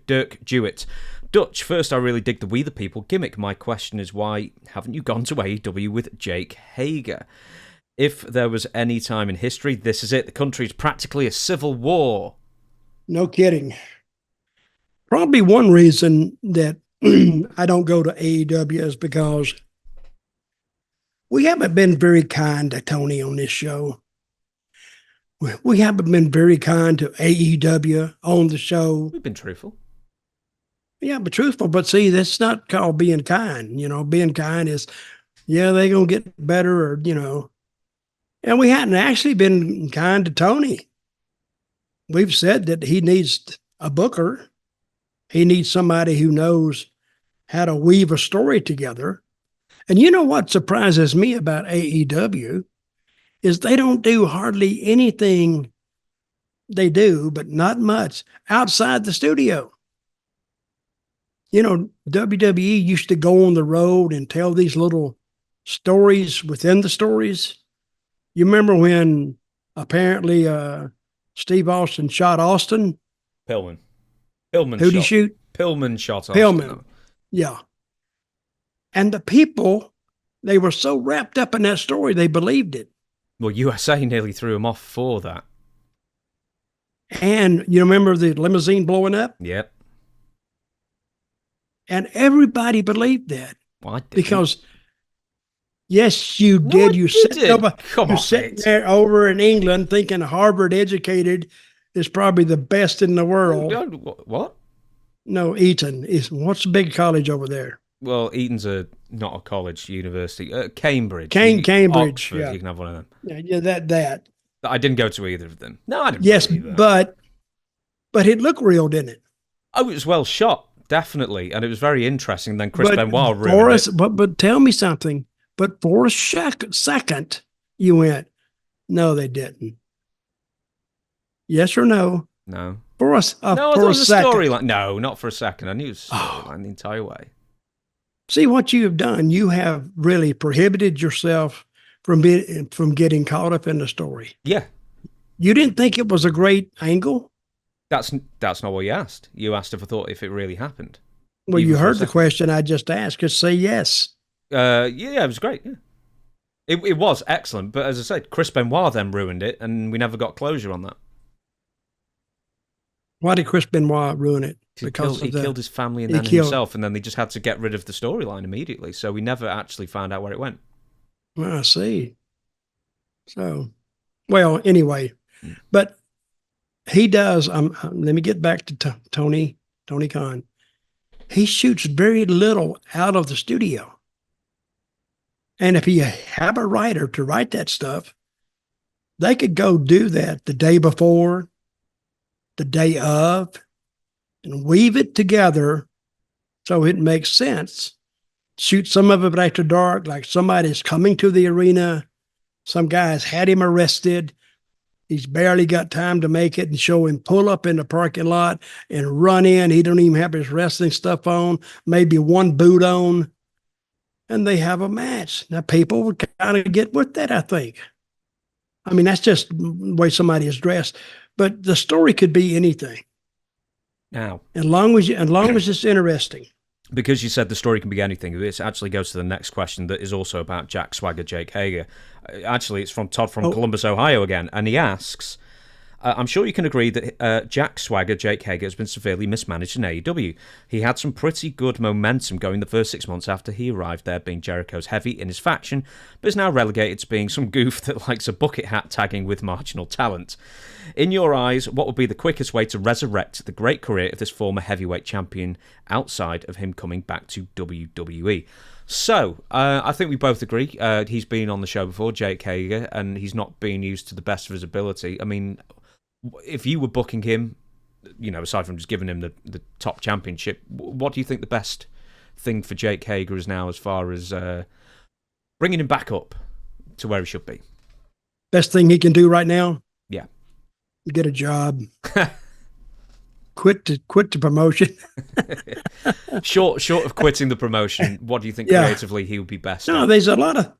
Dirk Jewett. Dutch, first I really dig the We the People gimmick. My question is, why haven't you gone to AEW with Jake Hager? If there was any time in history, this is it. The country's practically a civil war. No kidding. Probably one reason that I don't go to AEW is because we haven't been very kind to Tony on this show. We haven't been very kind to AEW on the show. We've been truthful. Yeah, but truthful. But see, that's not called being kind. Being kind is, yeah, they're going to get better or. And we hadn't actually been kind to Tony. We've said that he needs a booker. He needs somebody who knows how to weave a story together. And you know what surprises me about AEW is they don't do hardly anything. They do, but not much outside the studio. WWE used to go on the road and tell these little stories within the stories. You remember when apparently Steve Austin shot Austin? Pillman. Who'd he shoot? Pillman shot Austin. Pillman. Yeah. And the people, they were so wrapped up in that story, they believed it. Well, USA nearly threw him off for that. And you remember the limousine blowing up? Yep. And everybody believed that. Well, I didn't. Because, yes, you No, did. I You didn't. sitting there over in England thinking Harvard educated is probably the best in the world. What? No, Eton is. What's the big college over there? Well, Eton's not a college, university. Cambridge. Cambridge. Oxford, yeah. You can have one of them. Yeah, that. I didn't go to either of them. No, I didn't. Yes, but it looked real, didn't it? Oh, it was well shot, definitely, and it was very interesting. Then Chris Benoit ruined it. But tell me something. But for a second, you went, no, they didn't. Yes or no? No. For us, no, for it a was a second. storyline. No, not for a second. I knew it was a storyline the entire way. See what you have done. You have really prohibited yourself from getting caught up in the story. Yeah. You didn't think it was a great angle? That's not what you asked. You asked if I thought if it really happened. Well, you heard the question I just asked. Just say yes. Yeah, it was great. Yeah. It was excellent, but as I said, Chris Benoit then ruined it, and we never got closure on that. Why did Chris Benoit ruin it? Because he killed his family and then himself, and then they just had to get rid of the storyline immediately. So we never actually found out where it went. Well, I see. So, well, anyway, but he does. Let me get back to Tony Khan. He shoots very little out of the studio. And if you have a writer to write that stuff, they could go do that the day before, the day of, and weave it together so it makes sense. Shoot some of it after dark, like somebody's coming to the arena. Some guy's had him arrested. He's barely got time to make it, and show him pull up in the parking lot and run in. He don't even have his wrestling stuff on, maybe one boot on, and they have a match. Now, people would kind of get with that, I think. I mean, that's just the way somebody is dressed. But the story could be anything. Now, as long as it's interesting. Because you said the story can be anything, this actually goes to the next question that is also about Jack Swagger, Jake Hager. Actually, it's from Todd from Columbus, Ohio again, and he asks, I'm sure you can agree that Jack Swagger, Jake Hager, has been severely mismanaged in AEW. He had some pretty good momentum going the first 6 months after he arrived there, being Jericho's heavy in his faction, but is now relegated to being some goof that likes a bucket hat tagging with marginal talent. In your eyes, what would be the quickest way to resurrect the great career of this former heavyweight champion outside of him coming back to WWE? So, I think we both agree. He's been on the show before, Jake Hager, and he's not being used to the best of his ability. I mean, if you were booking him, aside from just giving him the top championship, what do you think the best thing for Jake Hager is now as far as bringing him back up to where he should be? Best thing he can do right now? Yeah. Get a job. Quit the promotion. Short of quitting the promotion, what do you think creatively he would be best No, at? there's a lot of,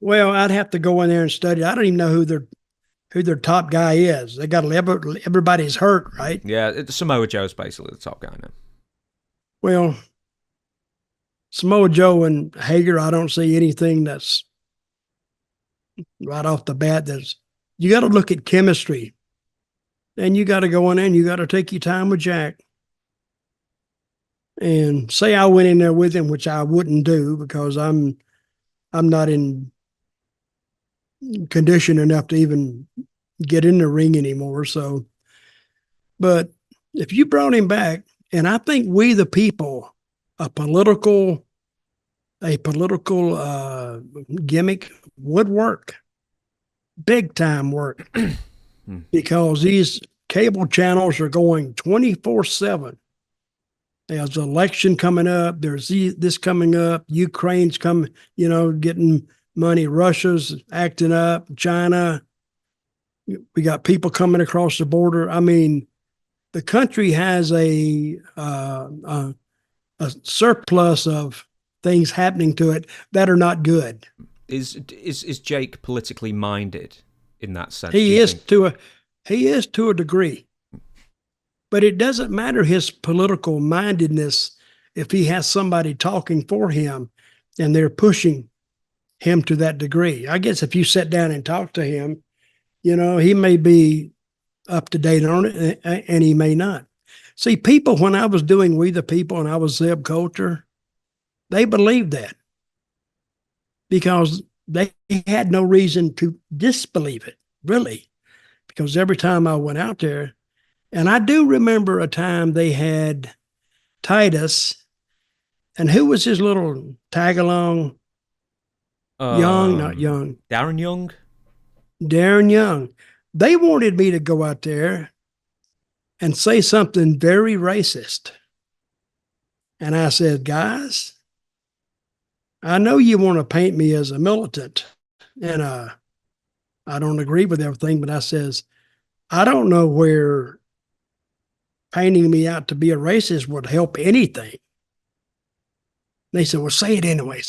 I'd have to go in there and study. I don't even know who their top guy is. They got everybody's hurt, right? Yeah, Samoa Joe's basically the top guy now. Well, Samoa Joe and Hager, I don't see anything that's right off the bat. You got to look at chemistry, and you got to go in there and you got to take your time with Jack. And say I went in there with him, which I wouldn't do because I'm not in condition enough to even get in the ring anymore. So, but if you brought him back, and I think we the people, a political gimmick would work, big time work, because these cable channels are going 24/7. There's an election coming up. There's this coming up. Ukraine's coming, getting money. Russia's acting up. China. We got people coming across the border. I mean, the country has a surplus of things happening to it that are not good. Is Jake politically minded in that sense? He is to a degree. But it doesn't matter his political mindedness if he has somebody talking for him and they're pushing him to that degree. I guess if you sit down and talk to him, he may be up to date on it and he may not. See, people, when I was doing We the People and I was Zeb Colter, they believed that because they had no reason to disbelieve it, really, because every time I went out there, and I do remember a time they had Titus, and who was his little tag-along? Not Young. Darren Young? Darren Young. They wanted me to go out there and say something very racist. And I said, guys, I know you want to paint me as a militant, and I don't agree with everything, but I says, I don't know where painting me out to be a racist would help anything. They said, well, say it anyway.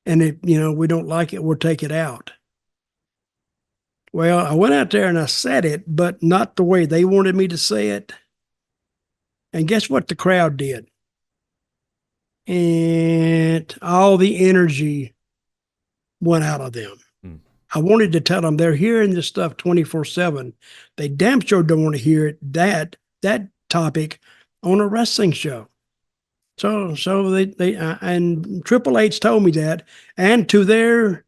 And if, we don't like it, we'll take it out. Well, I went out there and I said it, but not the way they wanted me to say it. And guess what the crowd did? And all the energy went out of them. I wanted to tell them they're hearing this stuff 24/7. They damn sure don't want to hear that topic on a wrestling show. So they and Triple H told me that, and to their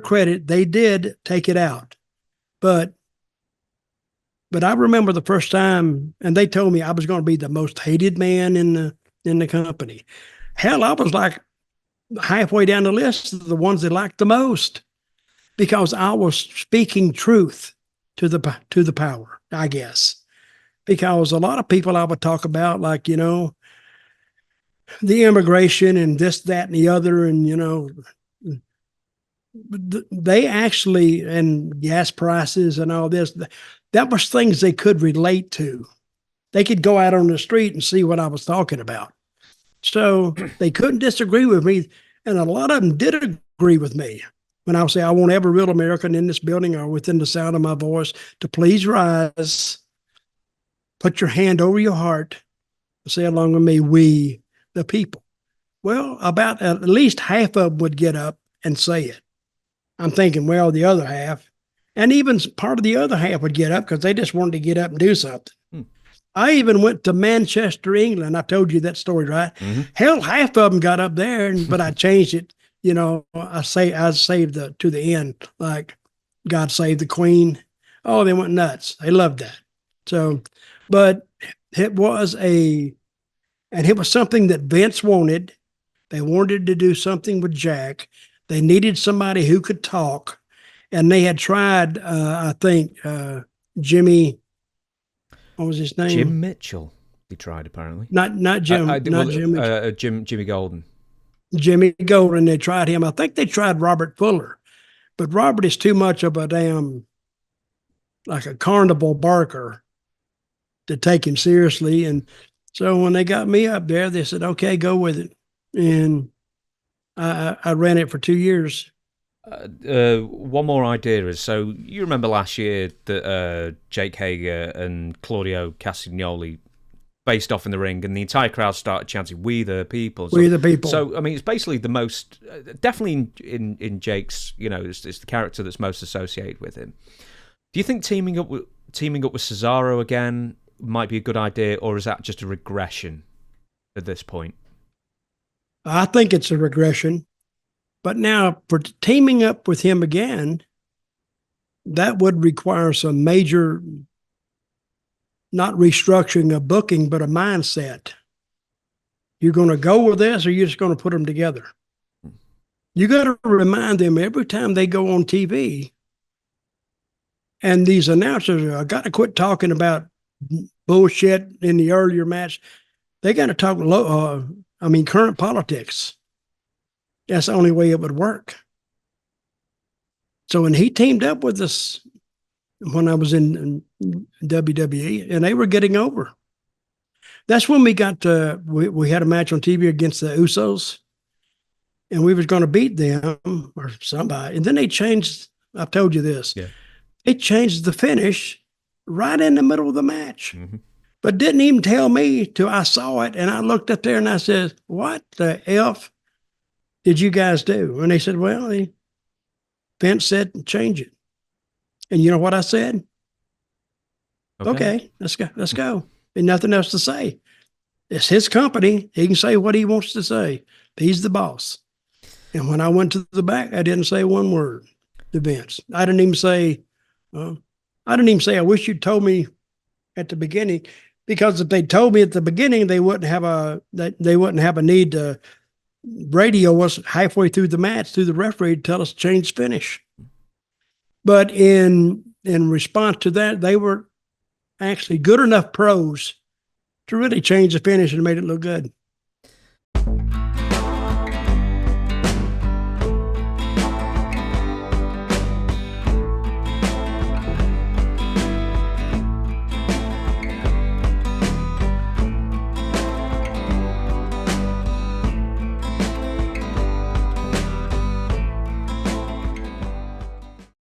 credit, they did take it out. But I remember the first time, and they told me I was going to be the most hated man in the company. Hell, I was like halfway down the list of the ones they liked the most, because I was speaking truth to the power, I guess. Because a lot of people I would talk about, like, the immigration and this, that, and the other, and, they actually, and gas prices and all this, that was things they could relate to. They could go out on the street and see what I was talking about. So they couldn't disagree with me. And a lot of them did agree with me. When I would say, I want every real American in this building or within the sound of my voice to please rise, put your hand over your heart, say along with me, we the people. Well, about at least half of them would get up and say it. I'm thinking, well, the other half, and even part of the other half would get up because they just wanted to get up and do something. I even went to Manchester, England. I told you that story, right? Mm-hmm. Hell, half of them got up there, but I changed it. I saved to the end, like God save the Queen. Oh, they went nuts. They loved that. So, but it was something that Vince wanted. They wanted to do something with Jack. They needed somebody who could talk, and they had tried, I think, Jimmy. What was his name? Jim Mitchell. He tried, apparently. Not Jim. Jimmy Golden. Jimmy Golden. They tried him. I think they tried Robert Fuller, but Robert is too much of a damn, like a carnival barker to take him seriously. And so when they got me up there, they said, okay, go with it. And I ran it for 2 years. One more idea is, so you remember last year that Jake Hager and Claudio Castagnoli faced off in the ring, and the entire crowd started chanting, "We the people." We the people. So, I mean, it's basically the most, definitely in Jake's, it's the character that's most associated with him. Do you think teaming up with Cesaro again might be a good idea, or is that just a regression at this point? I think it's a regression. But now, for teaming up with him again, that would require some major, not restructuring of booking, but a mindset. You're going to go with this, or you're just going to put them together. You got to remind them every time they go on TV, and these announcers are got to quit talking about bullshit in the earlier match. They got to talk current politics. That's the only way it would work. So when he teamed up with us when I was in WWE, and they were getting over. That's when we got we had a match on TV against the Usos, and we was going to beat them or somebody. And then they changed. I've told you this. Yeah. They changed the finish right in the middle of the match, but didn't even tell me till I saw it. And I looked up there and I said, "What the F did you guys do?" And they said, "Well, Vince said change it." And you know what I said? Okay, let's go. Let's go. And nothing else to say. It's his company. He can say what he wants to say. He's the boss. And when I went to the back, I didn't say one word to Vince. I didn't even say, I wish you'd told me at the beginning, because if they told me at the beginning, they wouldn't have a need to radio us halfway through the match through the referee to tell us to change finish. But in response to that, they were actually good enough pros to really change the finish and made it look good.